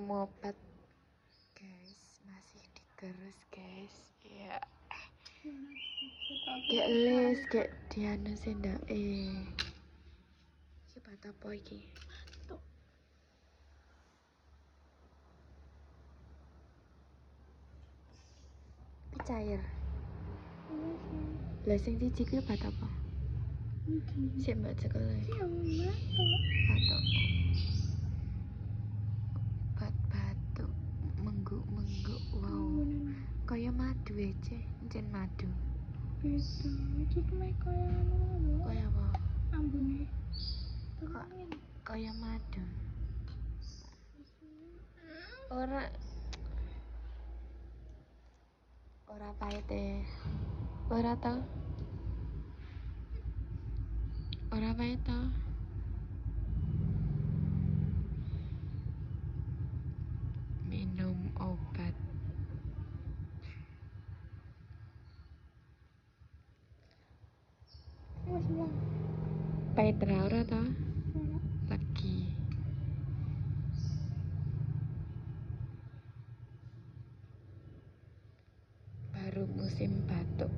nemu obat guys, masih digerus guys ya. Gak les, gak dianu sendak iki bat apa iki? Cair. Lah sing siji ki bat apa? Sik mbak cekele. Batuk. Batuk mengguk. Wow. Kaya madu aja, jen madu. Beda, iki kaya anu. Kaya apa? Ambune. Kaya madu. Ora pahit e. Ora tau. Ora pahit tau. Minum obat. Wes lah. Pahit ora tau? Lagi. Baru musim batuk.